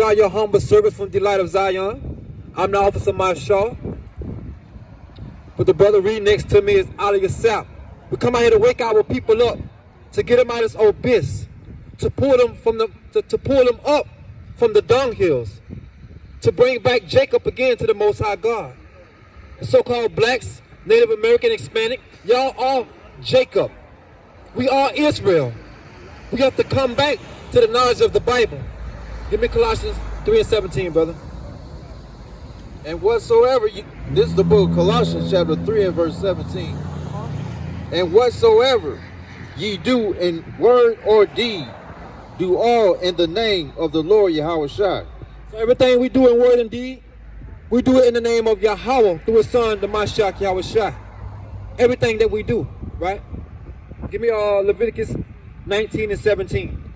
are your humble servants from the light of Zion. I'm the officer Marshall. But the brother reading next to me is out of yourself. We come out here to wake our people up, to get them out of this abyss, to pull them up from the dunghills, to bring back Jacob again to the Most High God. The so-called blacks, Native American, Hispanic, y'all are Jacob. We are Israel. We have to come back to the knowledge of the Bible. Give me Colossians 3:17, brother. And whatsoever this is the book of Colossians chapter 3 and verse 17. And whatsoever ye do in word or deed, do all in the name of the Lord Yahweh Shai. So everything we do in word and deed, we do it in the name of Yahweh through his son, the Mashiach Yahweh Shai. Everything that we do, right? Give me Leviticus 19 and 17.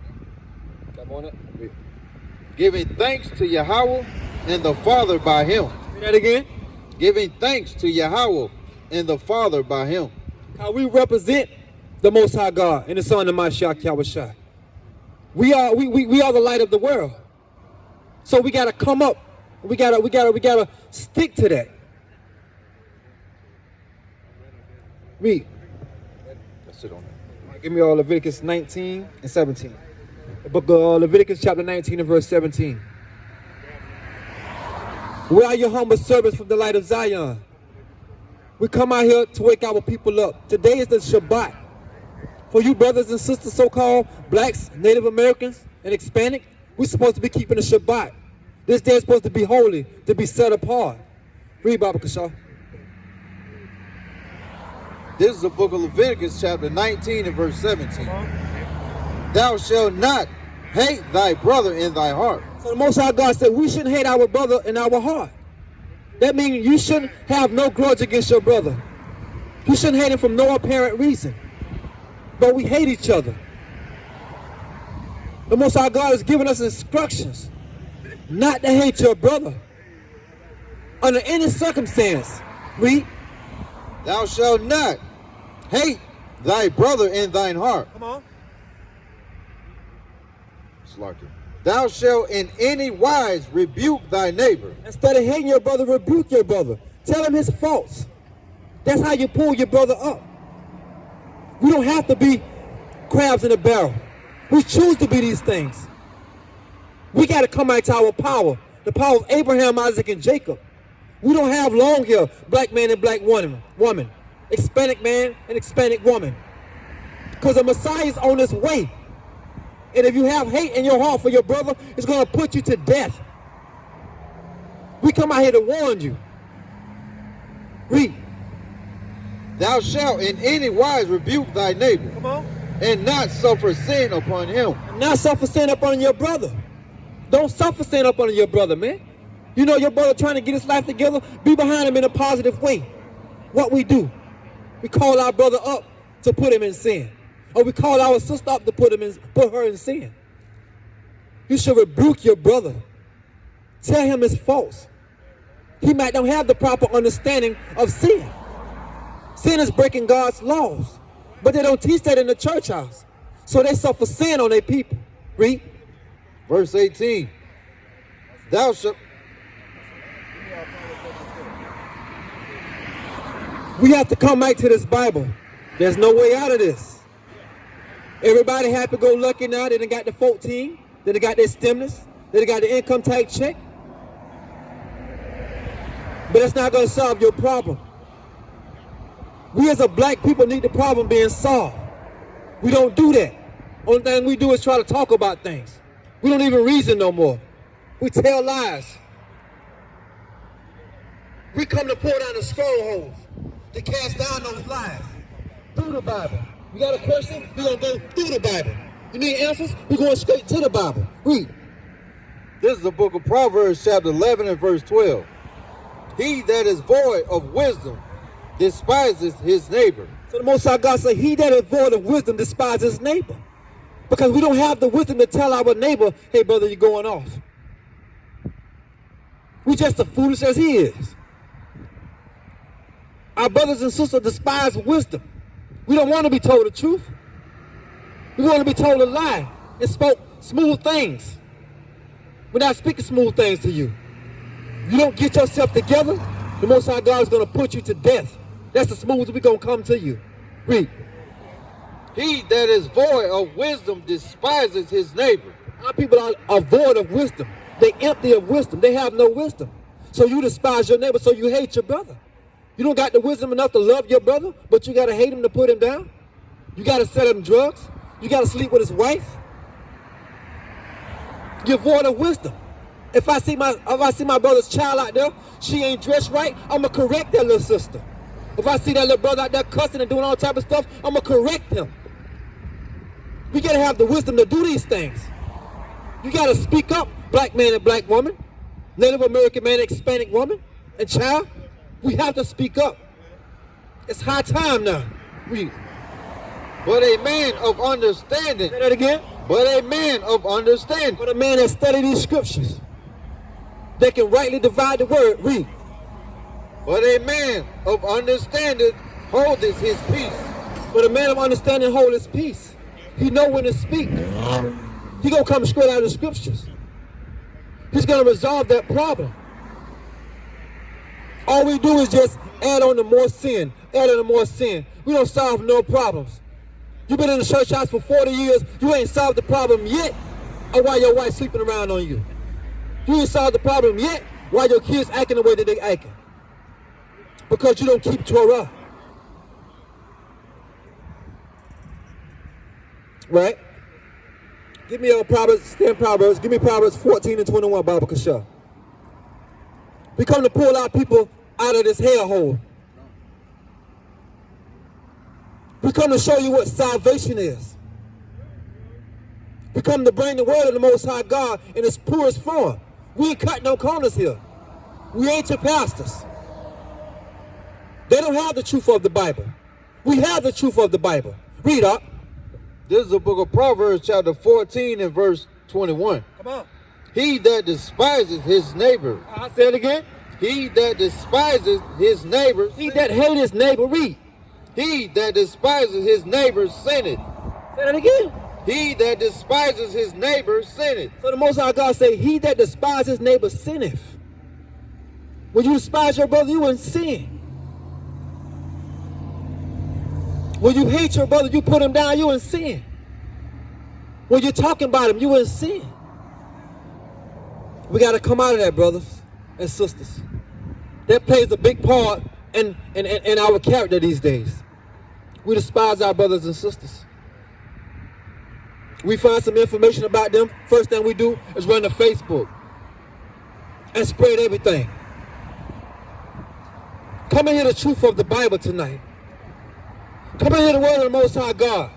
Come on it. Giving thanks to Yahweh and the Father by him. Say that again. Giving thanks to Yahweh and the Father by him. How we represent the Most High God and the Son of Mashiach Yahweh Shai. We are the light of the world. So we gotta come up. We gotta stick to that. Read. Let's sit on that. Give me Leviticus 19 and 17. The book of Leviticus chapter 19 and verse 17. We are your humble servants from the light of Zion. We come out here to wake our people up. Today is the Shabbat. For you brothers and sisters, so-called blacks, Native Americans, and Hispanic, we're supposed to be keeping the Shabbat. This day is supposed to be holy, to be set apart. Read, Baba Kashaw. This is the book of Leviticus chapter 19 and verse 17. Thou shalt not hate thy brother in thy heart. So the Most High God said we shouldn't hate our brother in our heart. That means you shouldn't have no grudge against your brother. You shouldn't hate him from no apparent reason. But we hate each other. The Most High God has given us instructions not to hate your brother under any circumstance. Read. Thou shalt not hate thy brother in thine heart. Come on. Slarky. Thou shalt in any wise rebuke thy neighbor. Instead of hating your brother, rebuke your brother. Tell him his faults. That's how you pull your brother up. We don't have to be crabs in a barrel. We choose to be these things. We got to come back to our power. The power of Abraham, Isaac, and Jacob. We don't have long hair, black man and black woman. Hispanic man and Hispanic woman. Because the Messiah is on his way. And if you have hate in your heart for your brother, it's going to put you to death. We come out here to warn you. Read. Thou shalt in any wise rebuke thy neighbor. Come on. And not suffer sin upon him. Not suffer sin upon your brother. Don't suffer sin upon your brother, man. You know your brother trying to get his life together, be behind him in a positive way. What we do, we call our brother up to put him in sin. Or we call our sister up to put her in sin. You should rebuke your brother. Tell him his faults. He might not have the proper understanding of sin. Sin is breaking God's laws. But they don't teach that in the church house. So they suffer sin on their people. Read. Verse 18. Thou shalt... We have to come back to this Bible. There's no way out of this. Everybody happy-go-lucky now. They done got the 14. They done got their stimulus. They done got the income tax check. But that's not going to solve your problem. We as a black people need the problem being solved. We don't do that. Only thing we do is try to talk about things. We don't even reason no more. We tell lies. We come to pull down the strongholds, to cast down those lies through the Bible. You got a question? We're going to go through the Bible. You need answers? We're going straight to the Bible. Read. This is the book of Proverbs chapter 11 and verse 12. He that is void of wisdom despises his neighbor. So the Most High God said, he that is void of wisdom despises his neighbor. Because we don't have the wisdom to tell our neighbor, hey brother, you're going off. We just as foolish as he is. Our brothers and sisters despise wisdom. We don't want to be told the truth. We want to be told a lie and spoke smooth things. We're not speaking smooth things to you. If you don't get yourself together, the Most High God is going to put you to death. That's the smoothest we're going to come to you. Read. He that is void of wisdom despises his neighbor. Our people are void of wisdom. They empty of wisdom. They have no wisdom. So you despise your neighbor, so you hate your brother. You don't got the wisdom enough to love your brother, but you got to hate him to put him down. You got to sell him drugs. You got to sleep with his wife. You're void of wisdom. If I see my brother's child out there, she ain't dressed right, I'm going to correct that little sister. If I see that little brother out there cussing and doing all type of stuff, I'm going to correct him. We got to have the wisdom to do these things. You got to speak up, black man and black woman, Native American man and Hispanic woman, and child. We have to speak up. It's high time now. Read. But a man of understanding. Say that again. But a man of understanding. But a man that study these scriptures, that can rightly divide the word. Read. But a man of understanding holdeth his peace. But a man of understanding hold his peace. He know when to speak. He gonna come straight out of the scriptures. He's gonna resolve that problem. All we do is just add on to more sin, add on to more sin. We don't solve no problems. You've been in the church house for 40 years, you ain't solved the problem yet, or why your wife sleeping around on you. You ain't solved the problem yet, why your kids acting the way that they acting. Because you don't keep Torah. Right? Give me Proverbs, give me Proverbs 14 and 21, Baba Kasha. We come to pull our people out of this hellhole. We come to show you what salvation is. We come to bring the word of the Most High God in its purest form. We ain't cutting no corners here. We ain't your pastors. They don't have the truth of the Bible. We have the truth of the Bible. Read up. This is the book of Proverbs, chapter 14 and verse 21. Come on. He that despises his neighbor. I'll say it again. He that despises his neighbor. He that hate his neighbor. Read. He that despises his neighbor sinneth. Say that again. He that despises his neighbor sinneth. So the Most High God say, he that despises his neighbor sinneth. When you despise your brother, you in sin. When you hate your brother, you put him down, you in sin. When you're talking about him, you in sin. We got to come out of that, brothers and sisters. That plays a big part in our character these days. We despise our brothers and sisters. We find some information about them. First thing we do is run to Facebook and spread everything. Come and hear the truth of the Bible tonight. Come and hear the word of the Most High God.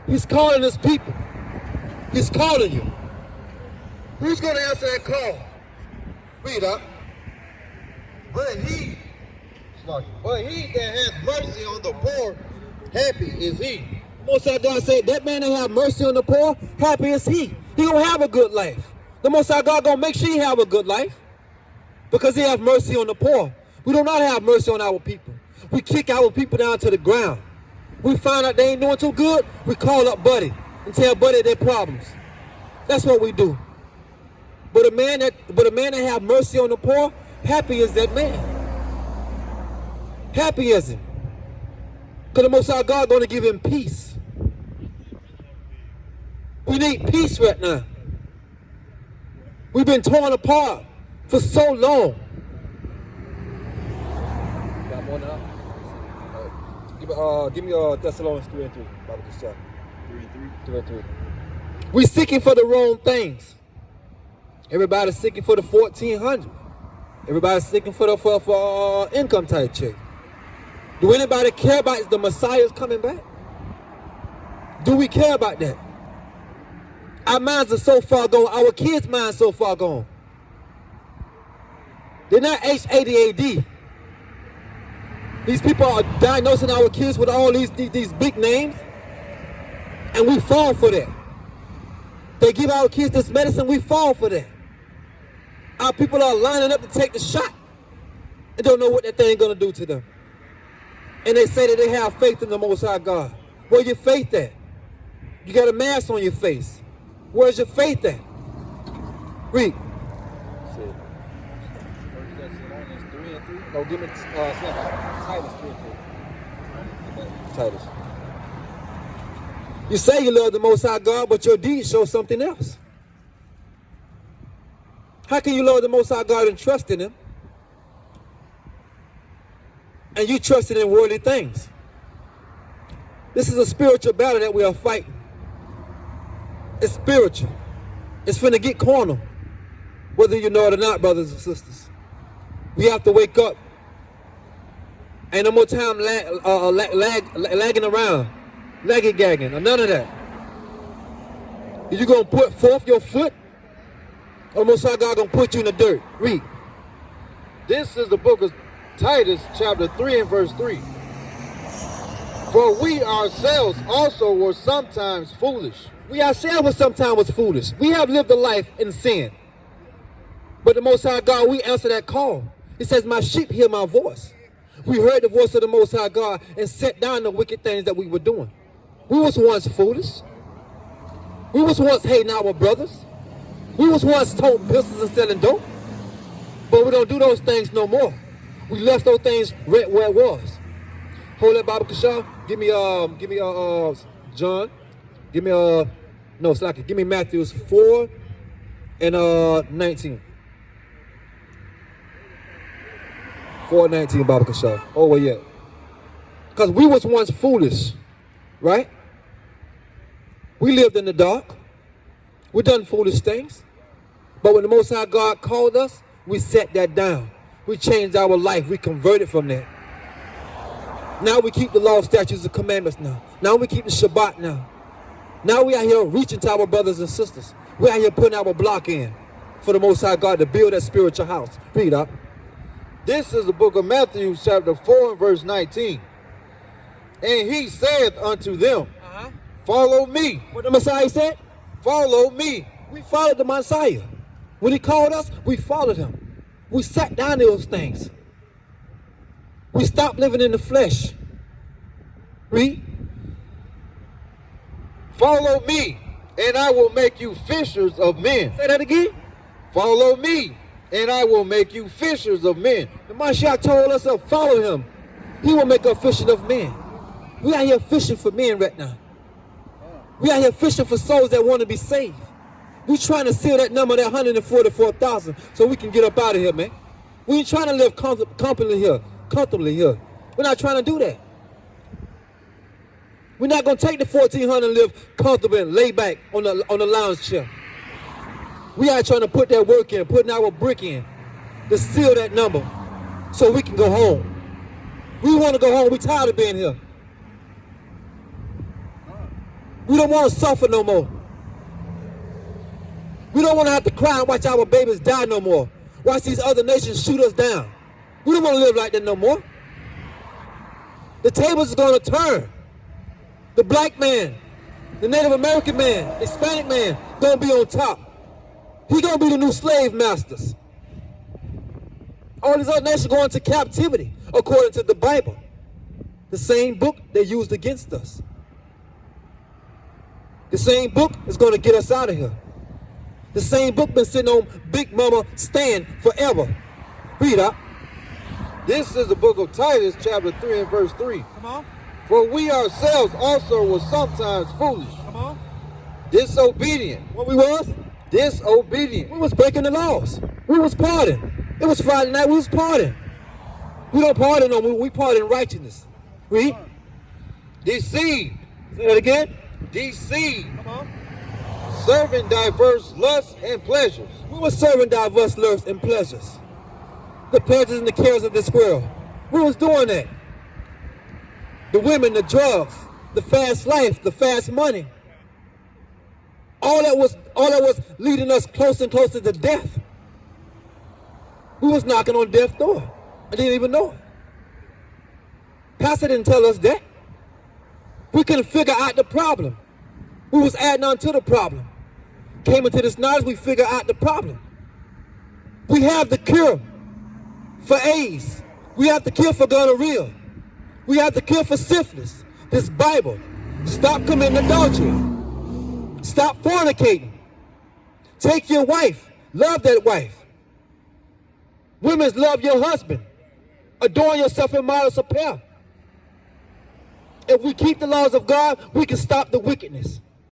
He's calling his people. He's calling you. Who's going to answer that call? Read up. But he that hath mercy on the poor, happy is he. Most High God said, that man that have mercy on the poor, happy is he. He gonna have a good life. The Most High God gonna make sure he have a good life, because he have mercy on the poor. We do not have mercy on our people. We kick our people down to the ground. We find out they ain't doing too good, we call up Buddy and tell Buddy their problems. That's what we do. But a man that have mercy on the poor, happy is that man. Happy is him. Because the Most High God going to give him peace. We need peace right now. We've been torn apart for so long. Got more now? Give me Thessalonians 3 and 3. Bible this chapter. 3 and 3. We're seeking for the wrong things. Everybody's seeking for the 1400. Everybody's seeking for the income type check. Do anybody care about the Messiah's coming back? Do we care about that? Our minds are so far gone. Our kids' minds so far gone. They're not H80AD. These people are diagnosing our kids with all these big names, and we fall for that. They give our kids this medicine, we fall for that. Our people are lining up to take the shot and don't know what that thing gonna do to them. And they say that they have faith in the Most High God. Where your faith at? You got a mask on your face. Where's your faith at? Read. Said, 1 Thessalonians 3 and 3. No, give me Titus 3 and 3. Titus. You say you love the Most High God, but your deeds show something else. How can you love the Most High God and trust in Him? And you trusted in worldly things. This is a spiritual battle that we are fighting. It's spiritual. It's finna get carnal, whether you know it or not, brothers and sisters. We have to wake up. Ain't no more time lagging around, laggy-gagging, or none of that. Is you gonna put forth your foot, or Most High God gonna put you in the dirt? Read. This is the book of Titus, chapter 3 and verse 3. For we ourselves also were sometimes foolish. We ourselves sometimes was foolish. We have lived a life in sin. But the Most High God, we answer that call. It says, my sheep hear my voice. We heard the voice of the Most High God and set down the wicked things that we were doing. We was once foolish. We was once hating our brothers. We was once toting pistols and selling dope. But we don't do those things no more. We left those things right where it was. Hold that Bible, Kashaw. Give me John. Give me no, Slacky. Give me Matthew 4 and 19. 4:19, Bible Kashaw. Oh well, yeah. Because we was once foolish, right? We lived in the dark. We done foolish things. But when the Most High God called us, we set that down. We changed our life. We converted from that. Now we keep the law, statutes, and commandments now. Now we keep the Shabbat now. Now we are here reaching to our brothers and sisters. We are here putting our block in for the Most High God to build that spiritual house. Read up. This is the book of Matthew, chapter 4 and verse 19. And he saith unto them, follow me. What the Messiah said? Follow me. We followed the Messiah. When he called us, we followed him. We sat down those things. We stopped living in the flesh. Read. Follow me, and I will make you fishers of men. Say that again. Follow me, and I will make you fishers of men. The Mashiach told us to follow him. He will make us fishers of men. We are here fishing for men right now. We are here fishing for souls that want to be saved. We trying to seal that number, that 144,000, so we can get up out of here, man. We ain't trying to live comfortably here. We're not trying to do that. We're not going to take the 1,400 and live comfortable and lay back on the lounge chair. We are trying to put that work in, putting our brick in, to seal that number so we can go home. We want to go home. We're tired of being here. We don't want to suffer no more. We don't want to have to cry and watch our babies die no more. Watch these other nations shoot us down. We don't want to live like that no more. The tables is going to turn. The black man, the Native American man, Hispanic man, going to be on top. He going to be the new slave masters. All these other nations going into captivity, according to the Bible. The same book they used against us. The same book is going to get us out of here. The same book been sitting on Big Mama stand forever. Read up. This is the book of Titus, chapter 3 and verse 3. Come on. For we ourselves also were sometimes foolish. Come on. Disobedient. What we was? Disobedient. We was breaking the laws. We was partying. It was Friday night. We was partying. We don't party no more. We party in righteousness. Read. Deceived. Say that again. Deceived. Come on. Serving diverse lusts and pleasures. We were serving diverse lusts and pleasures. The pleasures and the cares of this world. We was doing that. The women, the drugs, the fast life, the fast money. All that was leading us closer and closer to death. We was knocking on death's door. I didn't even know it. Pastor didn't tell us that. We couldn't figure out the problem. We was adding on to the problem. Came into this knowledge, we figured out the problem. We have the cure for AIDS. We have the cure for gonorrhea. We have the cure for syphilis. This Bible. Stop committing adultery. Stop fornicating. Take your wife. Love that wife. Women, love your husband. Adorn yourself in models of prayer. If we keep the laws of God, we can stop the wickedness.